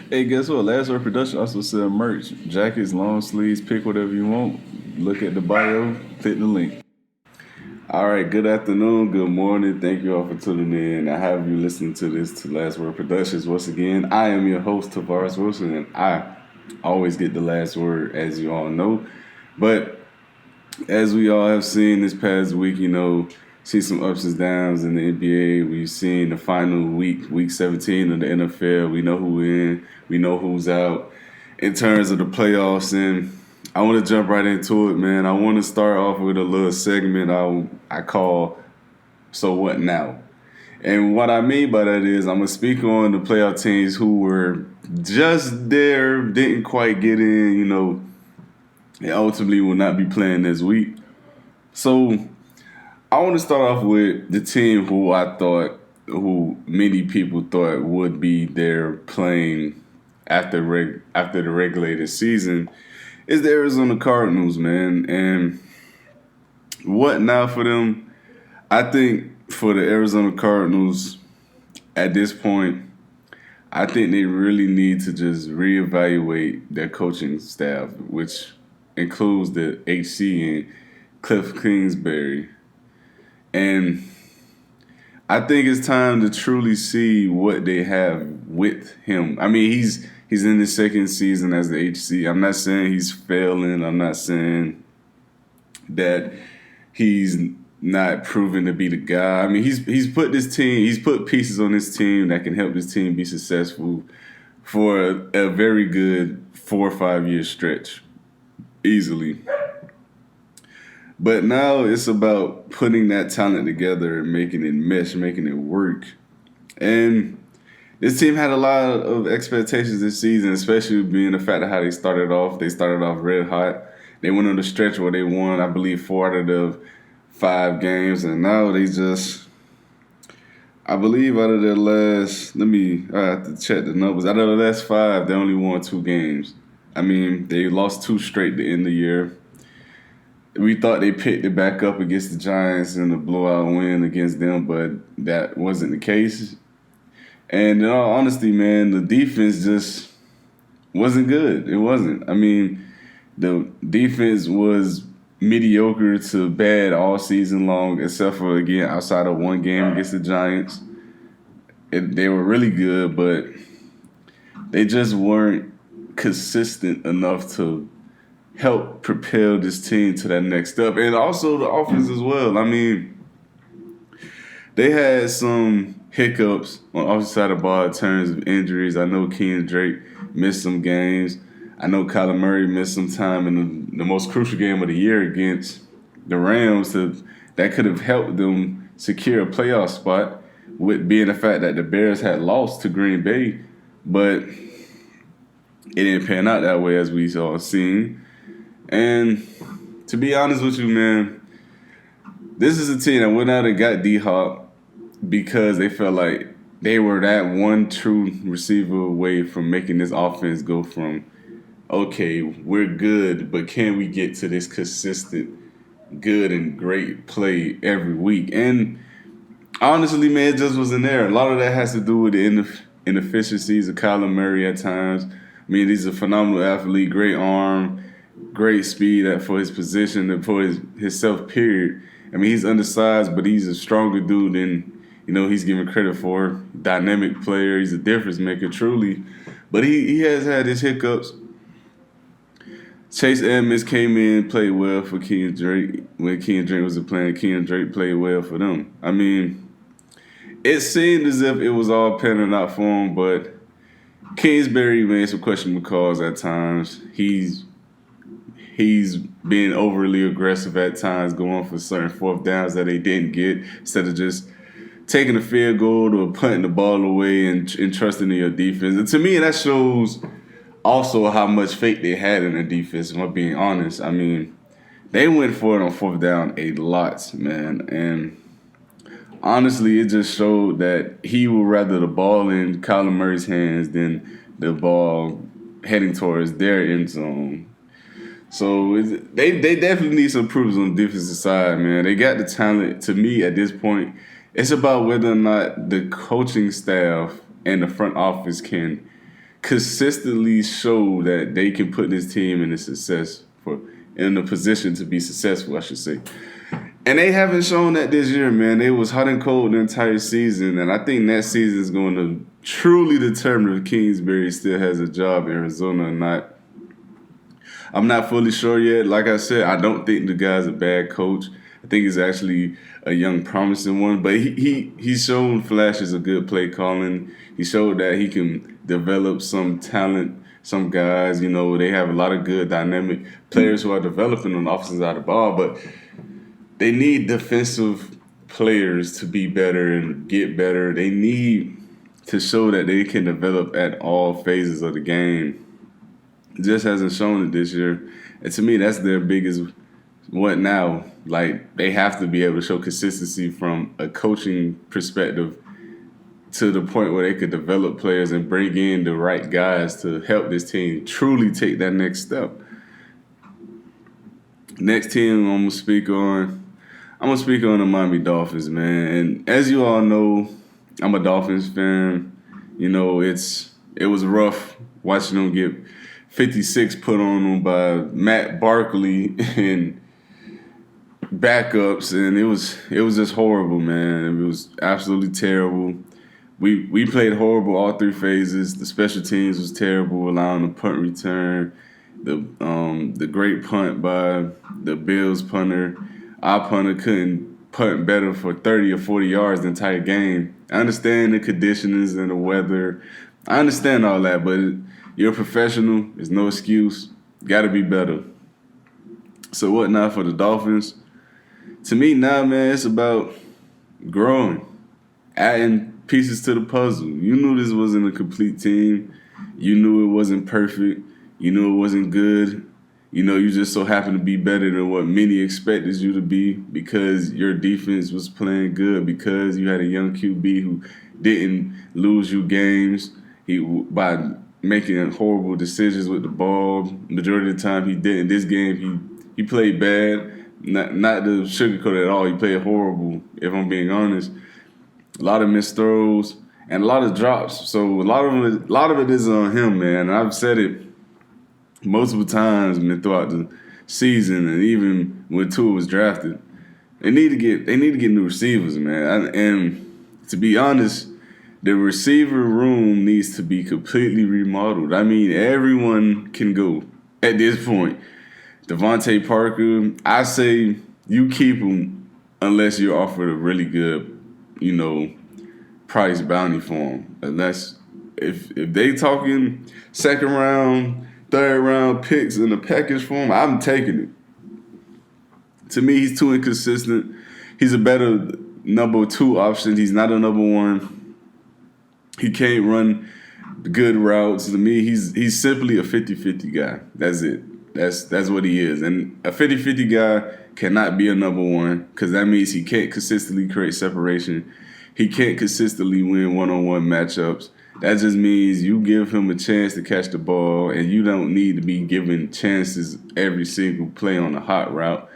Hey, guess what? Last Word Production also sell merch. Jackets, long sleeves, pick whatever you want. Look at the bio, click the link. All right, good afternoon, good morning. Thank you all for tuning in. I have you listening to this to Last Word Productions. Once again, I am your host, Tavares Wilson, and I always get the last word, as you all know. But as we all have seen this past week, see some ups and downs in the NBA. We've seen the final week 17 of the NFL. We know who in, we know who's out in terms of the playoffs. And I want to jump right into it, man. I want to start off with a little segment I call So What Now? And what I mean by that is I'm going to speak on the playoff teams who were just there, didn't quite get in, and ultimately will not be playing this week. So I want to start off with the team who many people thought would be there playing after the regulated season is the Arizona Cardinals, man. And what now for them? I think for the Arizona Cardinals at this point, I think they really need to just reevaluate their coaching staff, which includes the HC and Cliff Kingsbury. And I think it's time to truly see what they have with him. I mean, he's in his second season as the HC. I'm not saying he's failing. I'm not saying that he's not proven to be the guy. I mean, he's put pieces on this team that can help this team be successful for a very good 4 or 5 year stretch, easily. But now it's about putting that talent together and making it mesh, making it work. And this team had a lot of expectations this season, especially being the fact of how they started off. They started off red hot. They went on the stretch where they won, I believe, 4 out of the 5 games. And now they just, I believe out of their last, I have to check the numbers. Out of the last 5, they only won 2 games. I mean, they lost 2 straight to end the year. We thought they picked it back up against the Giants in a blowout win against them, but that wasn't the case. And in all honesty, man, the defense just wasn't good. It wasn't. I mean, the defense was mediocre to bad all season long, except for, again, outside of 1 game against the Giants. They were really good, but they just weren't consistent enough to help propel this team to that next step. And also the offense as well. I mean, they had some hiccups on the offensive side of the ball in terms of injuries. I know Kenyon Drake missed some games. I know Kyler Murray missed some time in the most crucial game of the year against the Rams that could have helped them secure a playoff spot, with being the fact that the Bears had lost to Green Bay. But it didn't pan out that way, as we all seen. And to be honest with you, man, this is a team that went out and got D-Hop because they felt like they were that one true receiver away from making this offense go from, okay, we're good, but can we get to this consistent, good and great play every week? And honestly, man, it just wasn't there. A lot of that has to do with the inefficiencies of Kyler Murray at times. I mean, he's a phenomenal athlete, great arm, great speed for his position and for himself, period. I mean, he's undersized, but he's a stronger dude than, he's given credit for. Dynamic player. He's a difference maker, truly. But he has had his hiccups. Chase Edmonds came in, played well for Kenyon Drake. When Kenyon Drake was playing, Kenyon Drake played well for them. I mean, it seemed as if it was all panning out for him, but Kingsbury made some questionable calls at times. He's being overly aggressive at times, going for certain 4th downs that they didn't get, instead of just taking a field goal or punting the ball away and trusting in your defense. And to me, that shows also how much faith they had in their defense, if I'm being honest. I mean, they went for it on 4th down a lot, man. And honestly, it just showed that he would rather the ball in Kyler Murray's hands than the ball heading towards their end zone. So they definitely need some improvements on the defensive side, man. They got the talent. To me, at this point, it's about whether or not the coaching staff and the front office can consistently show that they can put this team in a position to be successful, I should say. And they haven't shown that this year, man. It was hot and cold the entire season, and I think that season is going to truly determine if Kingsbury still has a job in Arizona or not. I'm not fully sure yet. Like I said, I don't think the guy's a bad coach. I think he's actually a young, promising one. But he's shown flashes of good play calling. He showed that he can develop some talent. Some guys, they have a lot of good dynamic players who are developing on the offensive side of the ball, but they need defensive players to be better and get better. They need to show that they can develop at all phases of the game. It just hasn't shown it this year. And to me, that's their biggest what now. Like, they have to be able to show consistency from a coaching perspective to the point where they could develop players and bring in the right guys to help this team truly take that next step. Next team I'm gonna speak on the Miami Dolphins, man. And as you all know, I'm a Dolphins fan. It was rough watching them get 56 put on them by Matt Barkley and backups, and it was just horrible, man. It was absolutely terrible. We played horrible all three phases. The special teams was terrible, allowing the punt return, the great punt by the Bills punter. Our punter couldn't punt better for 30 or 40 yards the entire game. I understand the conditions and the weather. I understand all that, but you're a professional. There's no excuse. Got to be better. So what now for the Dolphins? To me now, man, it's about growing, adding pieces to the puzzle. You knew this wasn't a complete team. You knew it wasn't perfect. You knew it wasn't good. You just so happened to be better than what many expected you to be because your defense was playing good, because you had a young QB who didn't lose you games by making horrible decisions with the ball. Majority of the time he didn't. This game he played bad. Not to sugarcoat it at all. He played horrible, if I'm being honest. A lot of missed throws and a lot of drops. So a lot of it is on him, man. And I've said it multiple times, man, throughout the season, and even when Tua was drafted. They need to get new receivers, man. And to be honest, the receiver room needs to be completely remodeled. I mean, everyone can go at this point. Devontae Parker, I say you keep him unless you're offered a really good, price bounty for him. Unless if they talking second round, third round picks in the package for him, I'm taking it. To me, he's too inconsistent. He's a better number 2 option. He's not a number 1. He can't run good routes. To me, he's simply a 50-50 guy. That's it. That's what he is. And a 50-50 guy cannot be a number 1 because that means he can't consistently create separation. He can't consistently win one-on-one matchups. That just means you give him a chance to catch the ball, and you don't need to be given chances every single play on a hot route.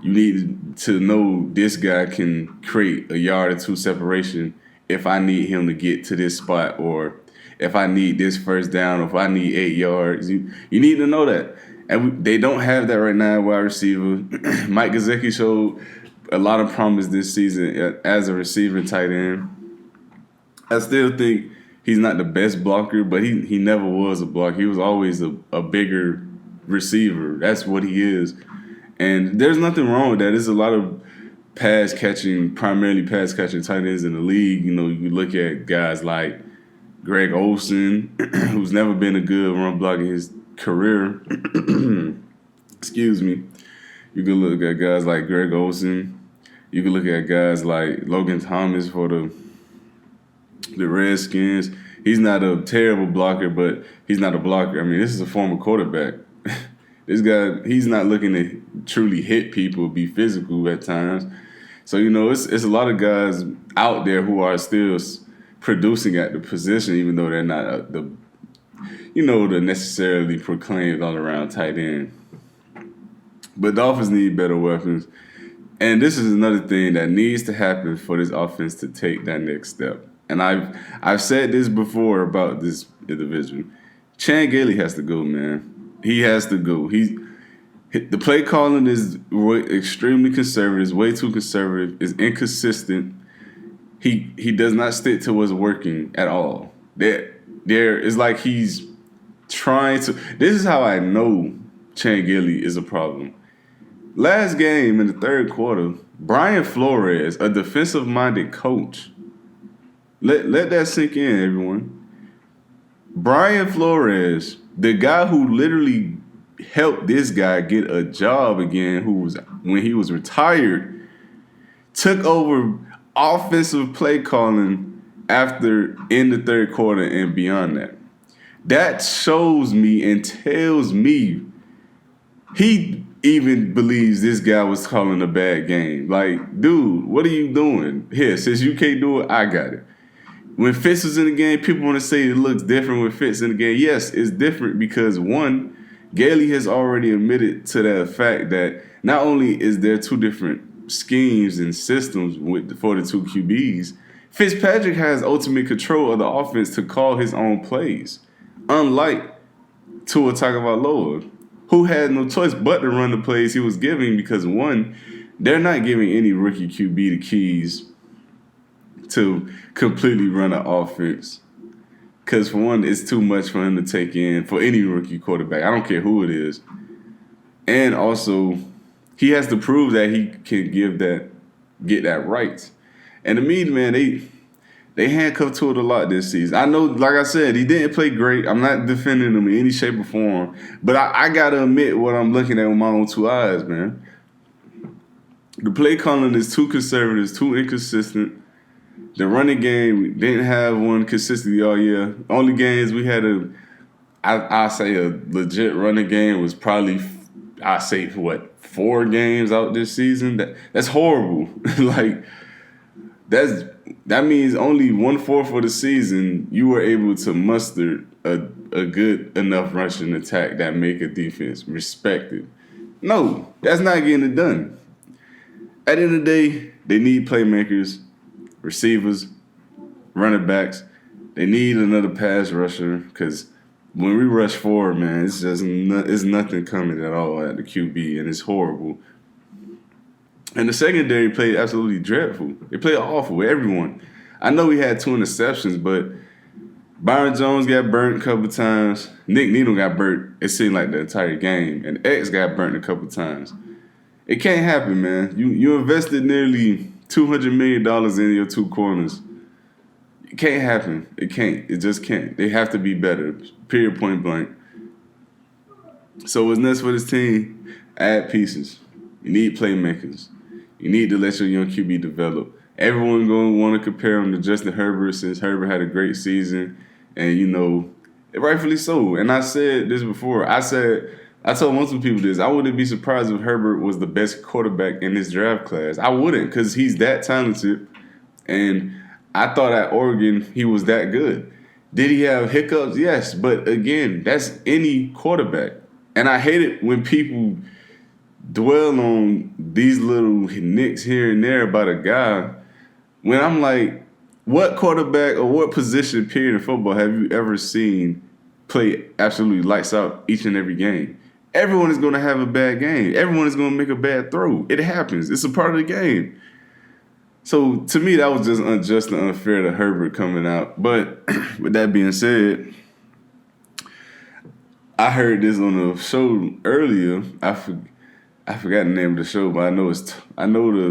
You need to know this guy can create a yard or 2 separation if I need him to get to this spot, or if I need this first down, or if I need 8 yards. You need to know that. And they don't have that right now, wide receiver. Mike Gesicki showed a lot of promise this season as a receiver tight end. I still think he's not the best blocker, but he never was a blocker. He was always a bigger receiver. That's what he is. And there's nothing wrong with that. There's a lot of primarily pass catching tight ends in the league. You look at guys like Greg Olsen, who's never been a good run blocker in his career. Excuse me. You can look at guys like Greg Olsen. You can look at guys like Logan Thomas for the Redskins. He's not a terrible blocker, but he's not a blocker. I mean, this is a former quarterback. This guy, he's not looking to truly hit people, be physical at times. So, it's a lot of guys out there who are still producing at the position, even though they're not the necessarily proclaimed all-around tight end. But Dolphins need better weapons. And this is another thing that needs to happen for this offense to take that next step. And I've said this before about this individual. Chan Gailey has to go, man. He has to go. The play calling is extremely conservative. It's way too conservative. It's inconsistent. He does not stick to what's working at all. There is like he's trying to. This is how I know Chan Gailey is a problem. Last game in the third quarter, Brian Flores, a defensive-minded coach. Let that sink in, everyone. Brian Flores, the guy who literally helped this guy get a job again, when he was retired, took over offensive play calling after in the third quarter and beyond that. That shows me and tells me he even believes this guy was calling a bad game. Like, dude, what are you doing? Here, since you can't do it, I got it. When Fitz was in the game, people want to say it looks different with Fitz in the game. Yes, it's different because, one, Gailey has already admitted to that fact that not only is there two different schemes and systems for the two QBs, Fitzpatrick has ultimate control of the offense to call his own plays, unlike Tua Tagovailoa, who had no choice but to run the plays he was giving because, one, they're not giving any rookie QB the keys to completely run an offense. Because, for one, it's too much for him to take in for any rookie quarterback. I don't care who it is. And also, he has to prove that he can get that right. And to me, man, they handcuffed to it a lot this season. I know, like I said, he didn't play great. I'm not defending him in any shape or form. But I got to admit what I'm looking at with my own two eyes, man. The play calling is too conservative, it's too inconsistent. The running game, we didn't have one consistently all year. Only games we had I say a legit running game was probably, 4 games out this season? That's horrible. Like, that means only 1/4 of the season you were able to muster a good enough rushing attack that make a defense respected. No, that's not getting it done. At the end of the day, they need playmakers, receivers, running backs. They need another pass rusher because when we rush forward, man, it's just it's nothing coming at all at the QB, and it's horrible. And the secondary played absolutely dreadful. They played awful with everyone. I know we had 2 interceptions, but Byron Jones got burnt a couple times. Nick Needham got burnt, it seemed like the entire game. And X got burnt a couple times. It can't happen, man. You invested nearly $200 million in your 2 corners. It can't happen. It can't. It just can't. They have to be better. Period, point blank. So what's next for this team? Add pieces. You need playmakers. You need to let your young QB develop. Everyone's going to want to compare him to Justin Herbert since Herbert had a great season. And, rightfully so. And I said this before. I told multiple people this. I wouldn't be surprised if Herbert was the best quarterback in this draft class. I wouldn't because he's that talented. And I thought at Oregon he was that good. Did he have hiccups? Yes. But, again, that's any quarterback. And I hate it when people dwell on these little nicks here and there about a guy when I'm like, what quarterback or what position, period, in football have you ever seen play absolutely lights out each and every game? Everyone is going to have a bad game. Everyone is going to make a bad throw. It happens. It's a part of the game. So, to me, that was just unjust and unfair to Herbert coming out. But with that being said, I heard this on a show earlier. I forgot the name of the show, but I know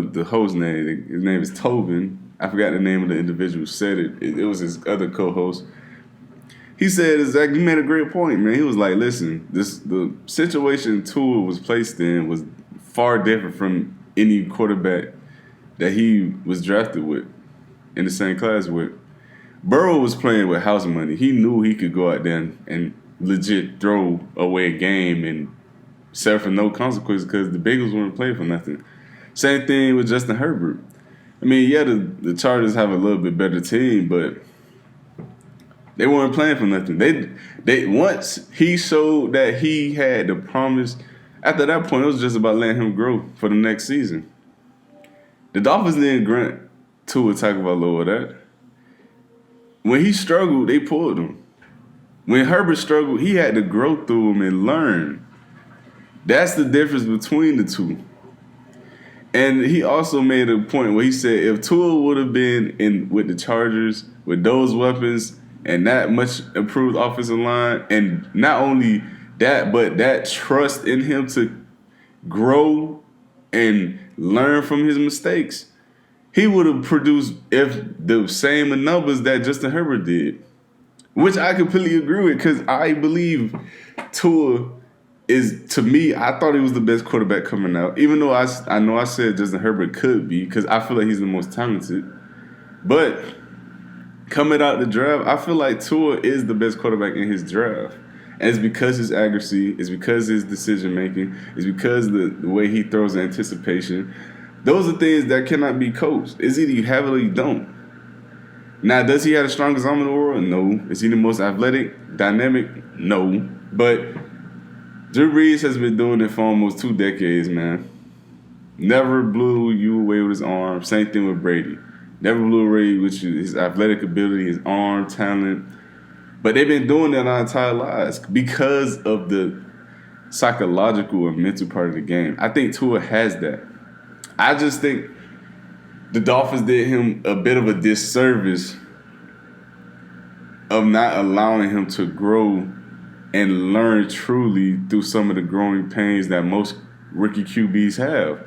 the host name. His name is Tobin. I forgot the name of the individual who said it. It was his other co-host. He said exactly. He made a great point, man. He was like, "Listen, the situation Tua was placed in was far different from any quarterback that he was drafted with, in the same class with. Burrow was playing with house money. He knew he could go out there and legit throw away a game and suffer no consequences because the Bengals weren't playing for nothing. Same thing with Justin Herbert. I mean, yeah, the Chargers have a little bit better team, but they weren't playing for nothing. They once he showed that he had the promise. After that point, it was just about letting him grow for the next season. The Dolphins didn't grant Tua Tagovailoa that. When he struggled, they pulled him. When Herbert struggled, he had to grow through them and learn. That's the difference between the two. And he also made a point where he said if Tua would have been in with the Chargers with those weapons and that much improved offensive line, and not only that, but that trust in him to grow and learn from his mistakes, he would have produced if the same numbers that Justin Herbert did. Which I completely agree with, because I believe Tua is, to me, I thought he was the best quarterback coming out. Even though I know I said Justin Herbert could be, because I feel like he's the most talented. But coming out the draft, I feel like Tua is the best quarterback in his draft. And it's because his accuracy, it's because his decision making, it's because the way he throws the anticipation. Those are things that cannot be coached. It's either you have it or you don't. Now, does he have the strongest arm in the world? No. Is he the most athletic, dynamic? No. But Drew Brees has been doing it for almost 2 decades, man. Never blew you away with his arm. Same thing with Brady. Never blew away with his athletic ability, his arm, talent. But they've been doing that our entire lives because of the psychological and mental part of the game. I think Tua has that. I just think the Dolphins did him a bit of a disservice of not allowing him to grow and learn truly through some of the growing pains that most rookie QBs have.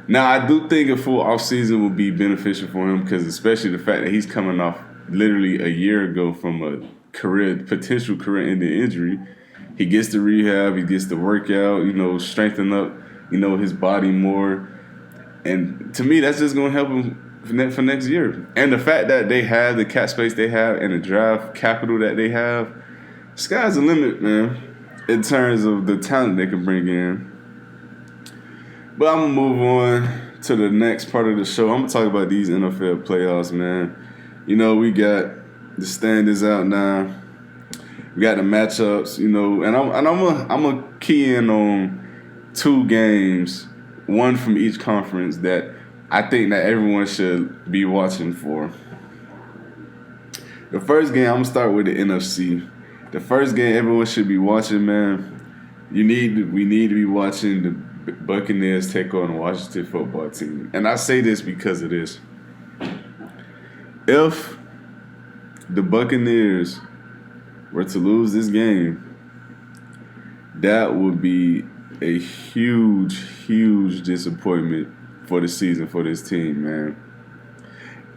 Now, I do think a full offseason will be beneficial for him, because especially the fact that he's coming off literally a year ago from a potential career-ending injury. He gets to rehab, he gets to work out, strengthen up, his body more. And to me, that's just going to help him for next year. And the fact that they have the cap space they have and the draft capital that they have, sky's the limit, man, in terms of the talent they can bring in. But I'm going to move on to the next part of the show. I'm going to talk about these NFL playoffs, man. We got the standings out now. We got the matchups, and I'm gonna key in on 2 games, one from each conference, that I think that everyone should be watching for. The first game, I'm gonna start with the NFC. The first game everyone should be watching, man. We need to be watching the Buccaneers take on the Washington football team. And I say this because of this. If the Buccaneers were to lose this game, that would be a huge, huge disappointment for the season for this team, man.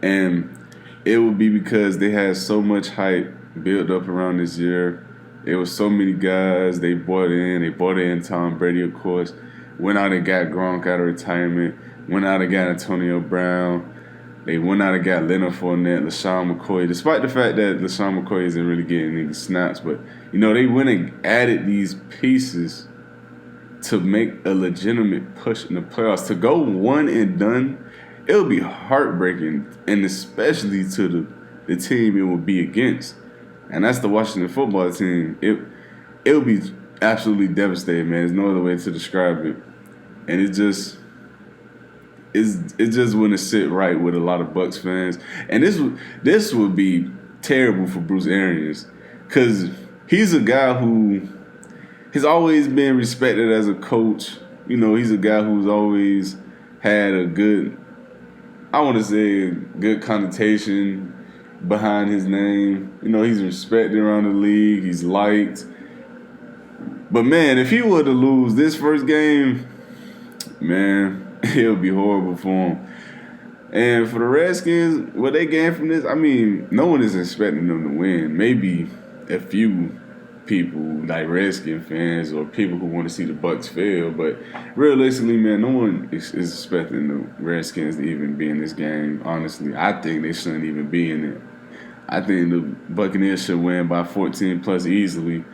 And it would be because they had so much hype built up around this year. It was so many guys they brought in. They brought in Tom Brady, of course. Went out and got Gronk out of retirement. Went out and got Antonio Brown. They went out and got Leonard Fournette, LaShawn McCoy, despite the fact that LaShawn McCoy isn't really getting any snaps. But, they went and added these pieces to make a legitimate push in the playoffs. To go one and done, it would be heartbreaking, and especially to the team it would be against. And that's the Washington football team. It would be absolutely devastating, man. There's no other way to describe it. And it just wouldn't sit right with a lot of Bucs fans. And this would be terrible for Bruce Arians, because he's a guy who has always been respected as a coach. He's a guy who's always had a good, I want to say, good connotation behind his name. He's respected around the league. He's liked. But, man, if he were to lose this first game, man, it would be horrible for him. And for the Redskins, what they gain from this, no one is expecting them to win. Maybe a few people, like Redskin fans or people who want to see the Bucs fail. But realistically, man, no one is expecting the Redskins to even be in this game. Honestly, I think they shouldn't even be in it. I think the Buccaneers should win by 14 plus easily.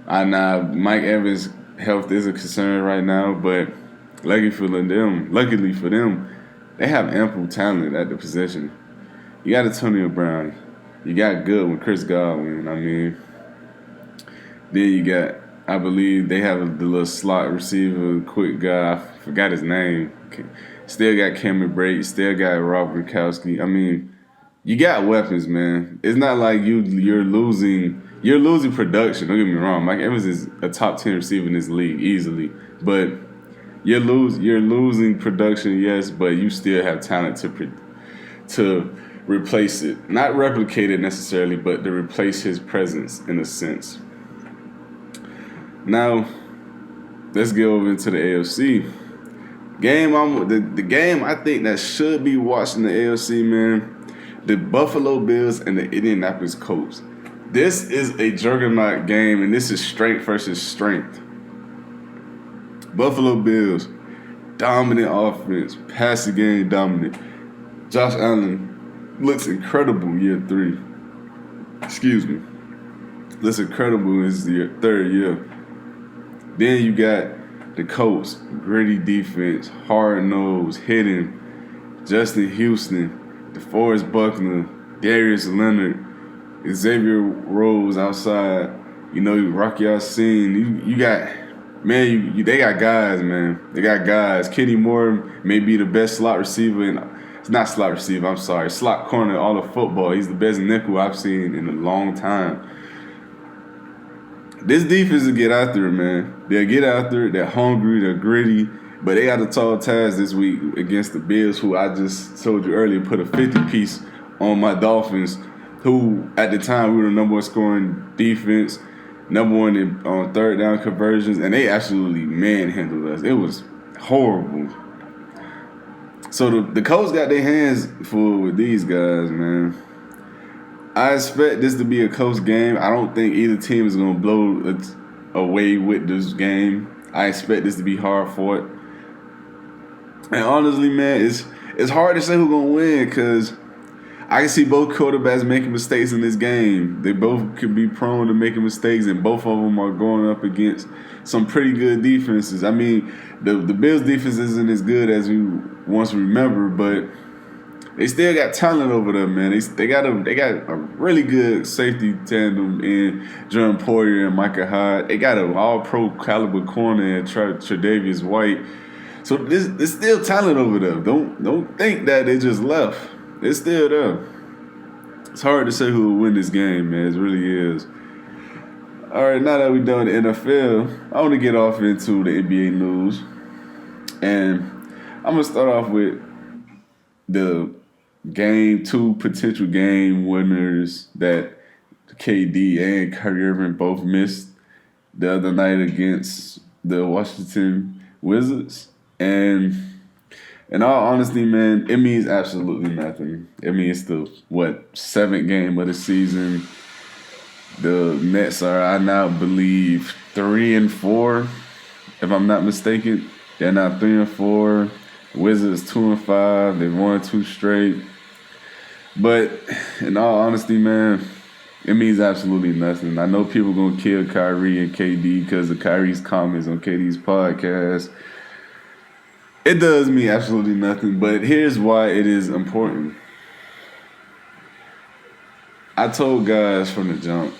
Now, Mike Evans' health is a concern right now, but luckily for them, they have ample talent at the position. You got Antonio Brown. You got Goodwin, Chris Godwin. Then you got, I believe, they have the little slot receiver, quick guy. I forgot his name. Still got Cameron Brate. Still got Rob Gronkowski. You got weapons, man. It's not like you're losing you're losing production. Don't get me wrong. Mike Evans is a top 10 receiver in this league easily, but you're losing production, yes, but you still have talent to replace it, not replicate it necessarily, but to replace his presence in a sense. Now, let's get over into the AFC game. The game I think that should be watched in the AFC, man. The Buffalo Bills and the Indianapolis Colts. This is a juggernaut game, and this is strength versus strength. Buffalo Bills, dominant offense, passing game dominant. Josh Allen looks incredible year 3. Excuse me. Looks incredible in his third year. Then you got the Colts, gritty defense, hard nose, hitting, Justin Houston, DeForest Buckner, Darius Leonard, Xavier Rhodes outside. You know, Rocky Ya-Sin. You got, man, they got guys, man. They got guys. Kenny Moore may be the best slot receiver it's not slot receiver, I'm sorry. Slot corner in all of football. He's the best nickel I've seen in a long time. This defense will get after it, man. They'll get after it. They're hungry. They're gritty. But they got a tall task this week against the Bills, who I just told you earlier put a 50-piece on my Dolphins, who at the time we were the number one scoring defense, number one on third down conversions, and they absolutely manhandled us. It was horrible. So the Colts got their hands full with these guys, man. I expect this to be a close game. I don't think either team is going to blow away with this game. I expect this to be hard fought. And honestly, man, it's hard to say who's going to win because I can see both quarterbacks making mistakes in this game. They both could be prone to making mistakes, and both of them are going up against some pretty good defenses. I mean, the Bills' defense isn't as good as we once remember, but they still got talent over there, man. They got a really good safety tandem in Jordan Poyer and Micah Hyde. They got an all-pro caliber corner in Tre'Davious White. So there's still talent over there. Don't think that they just left. It's still there. It's hard to say who will win this game, man. It really is. All right, now that we're done with the NFL, I want to get off into the NBA news. And I'm going to start off with the Game 2 potential game winners that KD and Kyrie Irving both missed the other night against the Washington Wizards. And in all honesty, man, it means absolutely nothing. I mean, it's the, 7th game of the season. The Nets are, I now believe, 3-4, if I'm not mistaken. They're now 3-4. Wizards 2-5. They've won 2 straight. But in all honesty, man, it means absolutely nothing. I know people going to kill Kyrie and KD because of Kyrie's comments on KD's podcast. It does mean absolutely nothing, but here's why it is important. I told guys from the jump,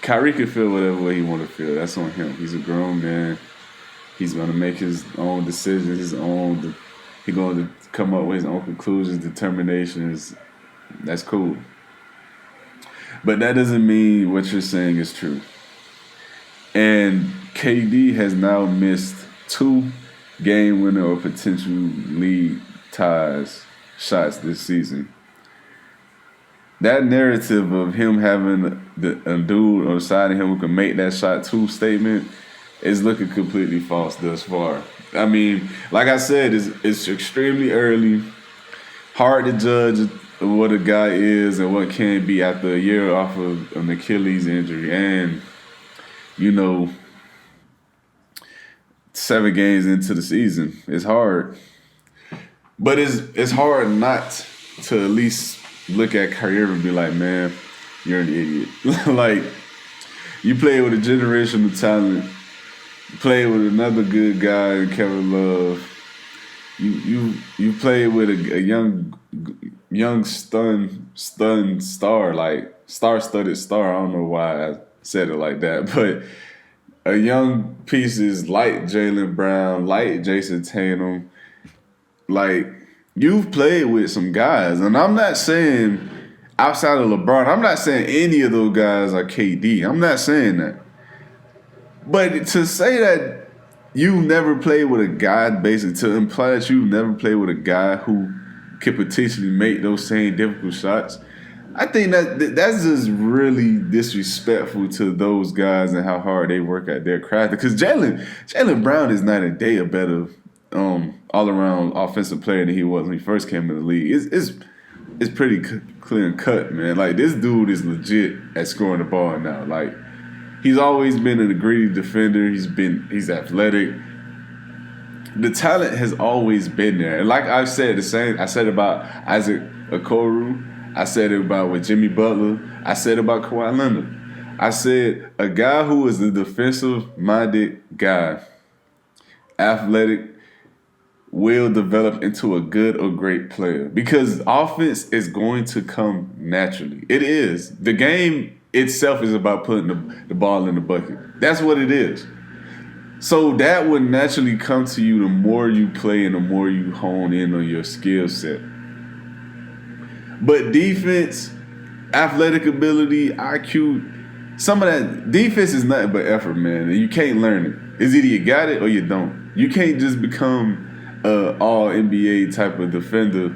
Kyrie can feel whatever way he want to feel. That's on him. He's a grown man. He's going to make his own decisions, he's going to come up with his own conclusions, determinations. That's cool. But that doesn't mean what you're saying is true. And KD has now missed 2 game winner or potential league ties shots this season. That narrative of him having a dude on the side of him who can make that shot 2 statement is looking completely false thus far. I mean, like I said, it's extremely early. Hard to judge what a guy is and what can be after a year off of an Achilles injury. And, 7 games into the season. It's hard. But it's hard not to at least look at Kyrie and be like, man, you're an idiot. Like, you play with a generational talent. You play with another good guy in Kevin Love. You play with a young stunned star, like star-studded star. I don't know why I said it like that, but a young pieces like Jaylen Brown, like Jason Tatum, like you've played with some guys, and I'm not saying outside of LeBron. I'm not saying any of those guys are KD. I'm not saying that. But to say that you've never played with a guy, basically, to imply that you've never played with a guy who could potentially make those same difficult shots, I think that's just really disrespectful to those guys and how hard they work at their craft. Because Jaylen Brown is night and day a better all-around offensive player than he was when he first came in the league. It's pretty clear and cut, man. Like, this dude is legit at scoring the ball now. Like, he's always been a gritty defender. He's athletic. The talent has always been there. And like I said, I said about Isaac Okoro. I said it about with Jimmy Butler. I said about Kawhi Leonard. I said a guy who is a defensive-minded guy, athletic, will develop into a good or great player. Because offense is going to come naturally. It is. The game itself is about putting the ball in the bucket. That's what it is. So that would naturally come to you the more you play and the more you hone in on your skill set. But defense, athletic ability, IQ, some of that defense is nothing but effort, man. And you can't learn it. It's either you got it or you don't. You can't just become an all-NBA type of defender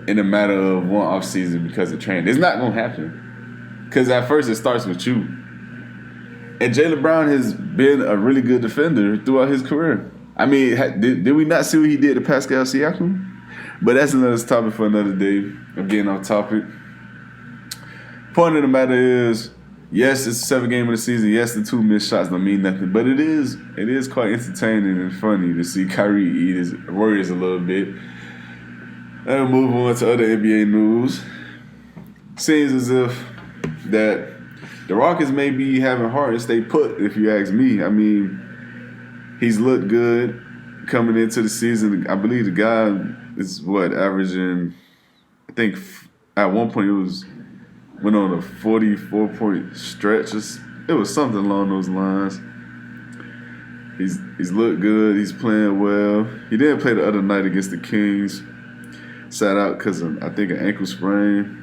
in a matter of one offseason because of training. It's not going to happen. Because at first it starts with you. And Jaylen Brown has been a really good defender throughout his career. I mean, did we not see what he did to Pascal Siakam? But that's another topic for another day. I'm getting off topic. Point of the matter is, yes, it's the 7th game of the season. Yes, the 2 missed shots don't mean nothing. But it is quite entertaining and funny to see Kyrie eat his Warriors a little bit. And move on to other NBA news. Seems as if that the Rockets may be having hard to stay put, if you ask me. I mean, he's looked good coming into the season. I believe the guy is averaging, I think at one point went on a 44-point stretch. It was something along those lines. He's looked good. He's playing well. He didn't play the other night against the Kings. Sat out because of, I think, an ankle sprain.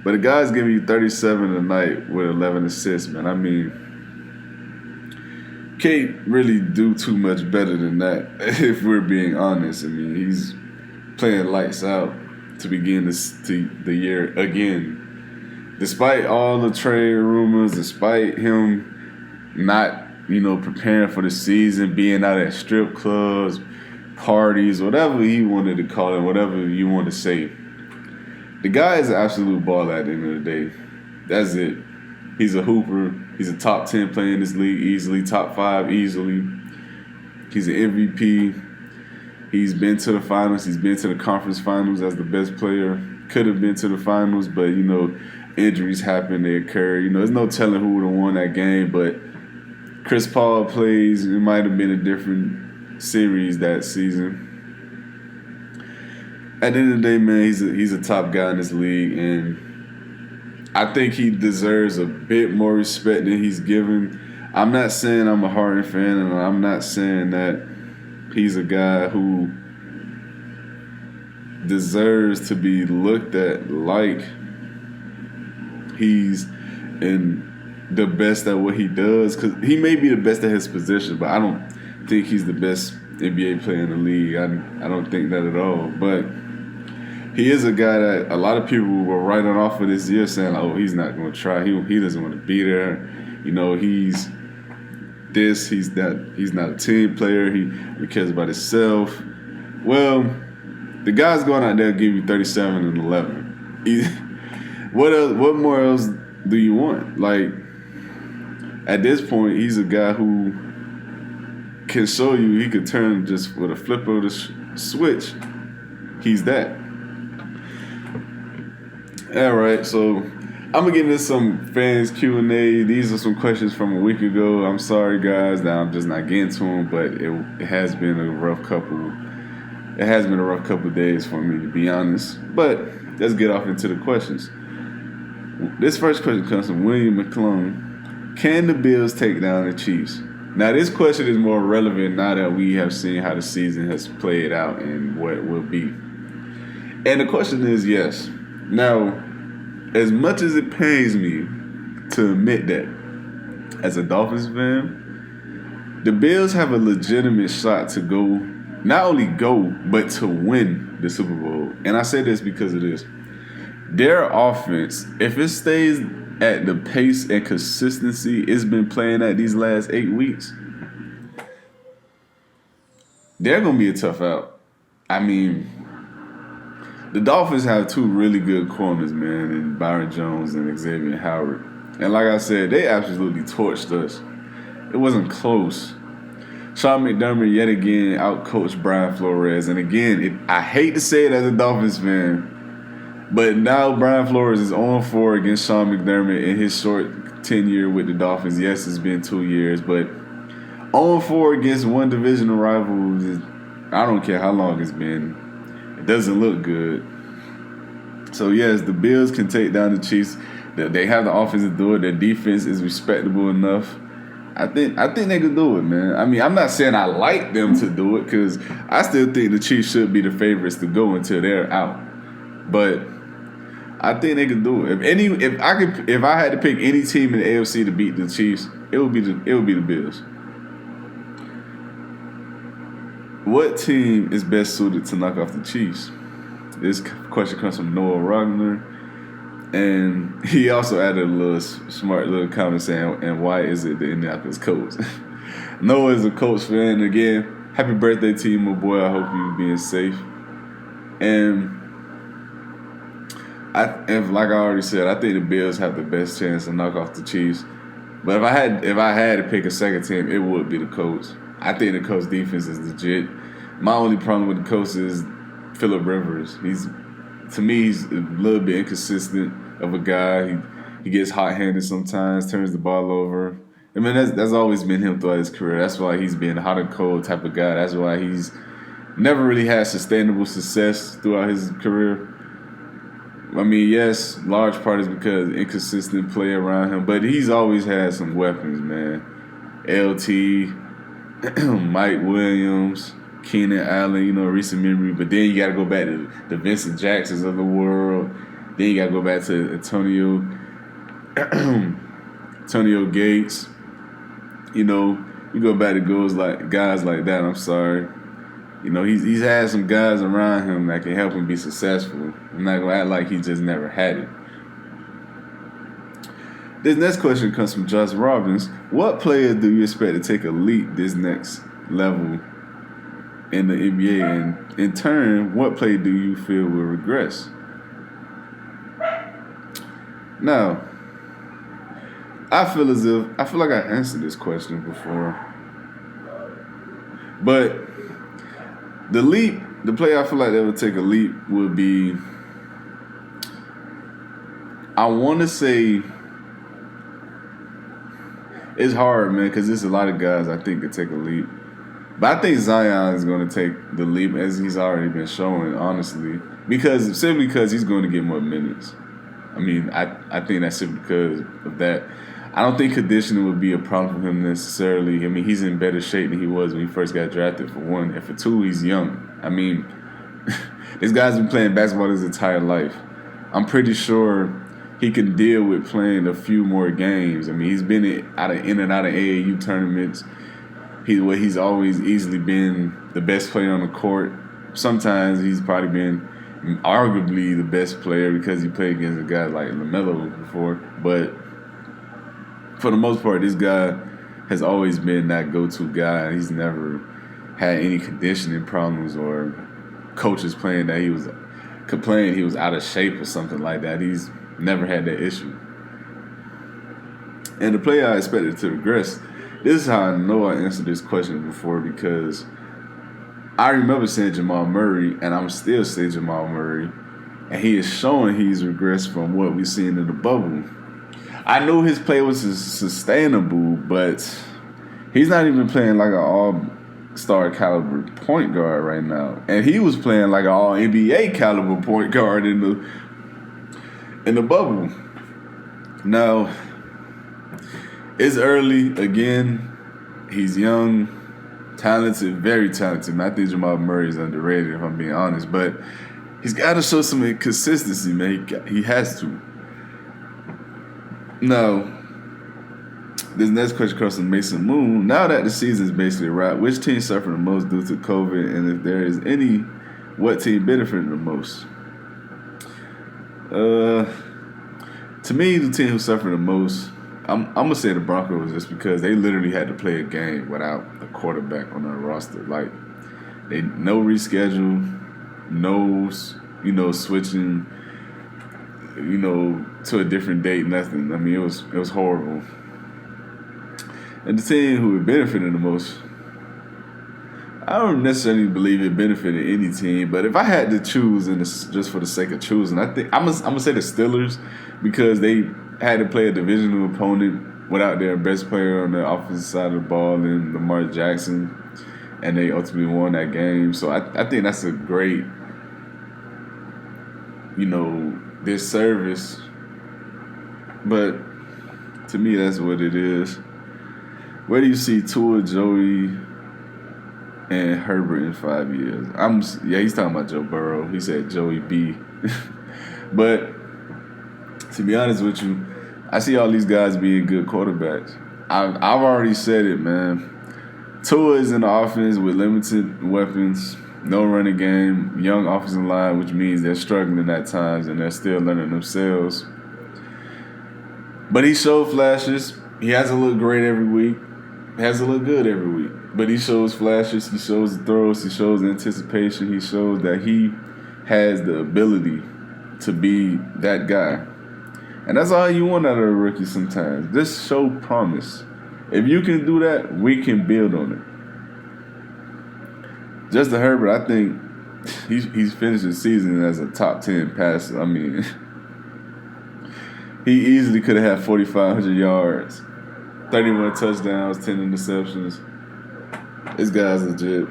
But the guy's giving you 37 a night with 11 assists, man. I mean, can't really do too much better than that, if we're being honest. I mean, he's playing lights out to begin the year again. Despite all the trade rumors, despite him not, preparing for the season, being out at strip clubs, parties, whatever he wanted to call it, whatever you want to say. The guy is an absolute baller at the end of the day. That's it. He's a hooper. He's a top 10 player in this league easily, top 5 easily. He's an MVP. He's been to the finals. He's been to the conference finals as the best player. Could have been to the finals, but, injuries happen. They occur. There's no telling who would have won that game, but Chris Paul plays. It might have been a different series that season. At the end of the day, man, he's a top guy in this league, and I think he deserves a bit more respect than he's given. I'm not saying I'm a Harden fan, and I'm not saying that he's a guy who deserves to be looked at like he's in the best at what he does, because he may be the best at his position, but I don't think he's the best NBA player in the league. I don't think that at all, but he is a guy that a lot of people were writing off of this year saying, oh, he's not going to try. He doesn't want to be there. He's this, he's that. He's not a team player. He cares about himself. Well, the guy's going out there and give you 37 and 11. What more else do you want? Like, at this point, he's a guy who can show you he could turn just with a flip of the switch. He's that. All right, so I'm going to get into some fans Q&A. These are some questions from a week ago. I'm sorry, guys, that I'm just not getting to them, but it has been a rough couple of days for me, to be honest. But let's get off into the questions. This first question comes from William McClung. Can the Bills take down the Chiefs? Now, this question is more relevant now that we have seen how the season has played out and what it will be. And the question is yes. Now, as much as it pains me to admit that, as a Dolphins fan, the Bills have a legitimate shot to go, not only go, but to win the Super Bowl. And I say this because of this. Their offense, if it stays at the pace and consistency it's been playing at these last 8 weeks, they're going to be a tough out. I mean, the Dolphins have two really good corners, man, in Byron Jones and Xavier Howard. And like I said, they absolutely torched us. It wasn't close. Sean McDermott yet again outcoached Brian Flores. And again, I hate to say it as a Dolphins fan, but now Brian Flores is 0-4 against Sean McDermott in his short tenure with the Dolphins. Yes, it's been 2 years, but 0-4 against one divisional rival, I don't care how long it's been. It doesn't look good. So, yes, the Bills can take down the Chiefs. They have the offense to do it. Their defense is respectable enough. I think they can do it, man. I mean, I'm not saying I like them to do it because I still think the Chiefs should be the favorites to go until they're out. But I think they can do it. If I had to pick any team in the AFC to beat the Chiefs, it would be the Bills. What team is best suited to knock off the Chiefs? This question comes from Noah Rogner, and he also added a little smart little comment saying, "And why is it the Indianapolis Colts?" Noah is a Colts fan. Again, happy birthday to you, my boy. I hope you're being safe. And like I already said, I think the Bills have the best chance to knock off the Chiefs. But if I had to pick a second team, it would be the Colts. I think the Colts defense is legit. My only problem with the Colts is Phillip Rivers. He's a little bit inconsistent of a guy. He gets hot-handed sometimes, turns the ball over. I mean, that's always been him throughout his career. That's why he's been a hot and cold type of guy. That's why he's never really had sustainable success throughout his career. I mean, yes, large part is because inconsistent play around him, but he's always had some weapons, man. LT, Mike Williams, Keenan Allen, recent memory. But then you got to go back to the Vincent Jacksons of the world. Then you got to go back to Antonio Gates. You go back to guys like that. I'm sorry. He's had some guys around him that can help him be successful. I'm not going to act like he just never had it. This next question comes from Josh Robbins. What player do you expect to take a leap this next level in the NBA? And in turn, what player do you feel will regress? Now, I feel like I answered this question before. But the player I feel like that would take a leap would be, I want to say, it's hard, man, because there's a lot of guys I think could take a leap. But I think Zion is going to take the leap, as he's already been showing, honestly. Simply because he's going to get more minutes. I mean, I think that's simply because of that. I don't think conditioning would be a problem for him necessarily. I mean, he's in better shape than he was when he first got drafted, for one. And for two, he's young. I mean, this guy's been playing basketball his entire life. I'm pretty sure he can deal with playing a few more games. I mean, he's been in and out of AAU tournaments. He's always easily been the best player on the court. Sometimes he's probably been arguably the best player because he played against a guy like LaMelo before. But for the most part, this guy has always been that go-to guy. He's never had any conditioning problems or coaches playing that he was complaining he was out of shape or something like that. He's never had that issue. And the player I expected to regress, this is how I know I answered this question before, because I remember saying Jamal Murray, and I'm still saying Jamal Murray, and he is showing he's regressed from what we've seen in the bubble. I knew his play was sustainable, but he's not even playing like an all-star caliber point guard right now. And he was playing like an all-NBA caliber point guard in the bubble. Now, it's early. Again, he's young, talented, very talented. I think Jamal Murray is underrated, if I'm being honest. But he's got to show some consistency, man. He has to. Now, this next question comes from Mason Moon. Now that the season is basically wrapped, which team suffered the most due to COVID, and if there is any, what team benefited the most? To me, the team who suffered the most, I'm gonna say the Broncos, just because they literally had to play a game without a quarterback on their roster. Like, they no reschedule, no switching, to a different date, nothing. I mean, it was horrible. And the team who it benefited the most, I don't necessarily believe it benefited any team, but if I had to choose, just for the sake of choosing, I think I'm gonna say the Steelers, because they had to play a divisional opponent without their best player on the offensive side of the ball, and Lamar Jackson, and they ultimately won that game. So I think that's a great, disservice. But to me, that's what it is. Where do you see Tua, Joey, and Herbert in 5 years? He's talking about Joe Burrow. He said Joey B. But to be honest with you, I see all these guys being good quarterbacks. I've already said it, man. Tua is in the offense with limited weapons, no running game, young offensive line, which means they're struggling at times and they're still learning themselves. But he showed flashes. He hasn't looked great every week. He hasn't looked good every week. But he shows flashes. He shows the throws. He shows the anticipation. He shows that he has the ability to be that guy. And that's all you want out of a rookie sometimes. Just show promise. If you can do that, we can build on it. Justin Herbert, I think he's finished the season as a top 10 passer. I mean, he easily could have had 4,500 yards, 31 touchdowns, 10 interceptions. This guy's legit.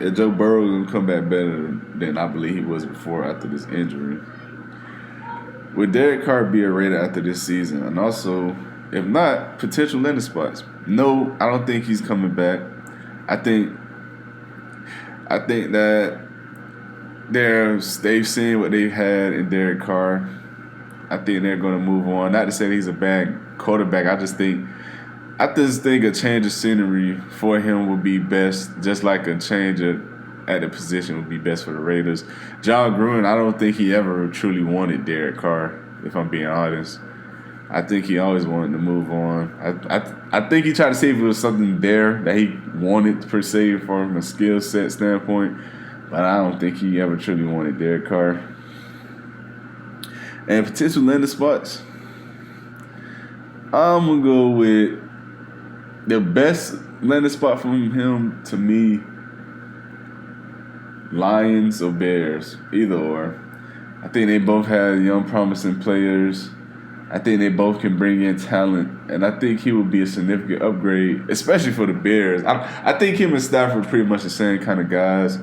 And Joe Burrow is going to come back better than I believe he was before after this injury. Would Derek Carr be a Raider after this season? And also, if not, potential landing spots. No, I don't think he's coming back. I think that they've seen what they've had in Derek Carr. I think they're going to move on. Not to say that he's a bad quarterback. I just think a change of scenery for him would be best, just like a change at the position would be best for the Raiders. John Gruden, I don't think he ever truly wanted Derek Carr, if I'm being honest. I think he always wanted to move on. I think he tried to see if it was something there that he wanted, per se, from a skill set standpoint, but I don't think he ever truly wanted Derek Carr. And potential landing spots, I'm going to go with the best landing spot from him, to me, Lions or Bears, either or. I think they both have young, promising players. I think they both can bring in talent, and I think he would be a significant upgrade, especially for the Bears. I think him and Stafford are pretty much the same kind of guys,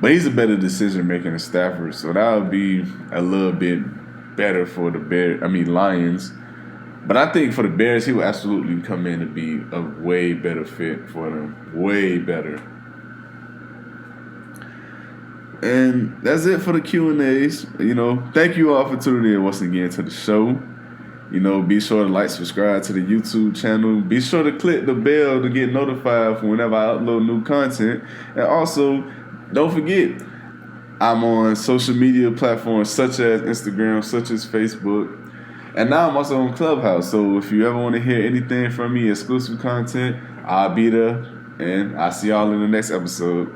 but he's a better decision-maker than Stafford, so that would be a little bit better for the Lions. But I think for the Bears, he would absolutely come in to be a way better fit for them. Way better. And that's it for the Q&As. Thank you all for tuning in once again to the show. Be sure to like, subscribe to the YouTube channel. Be sure to click the bell to get notified for whenever I upload new content. And also, don't forget, I'm on social media platforms such as Instagram, such as Facebook. And now I'm also on Clubhouse. So if you ever want to hear anything from me, exclusive content, I'll be there. And I'll see y'all in the next episode.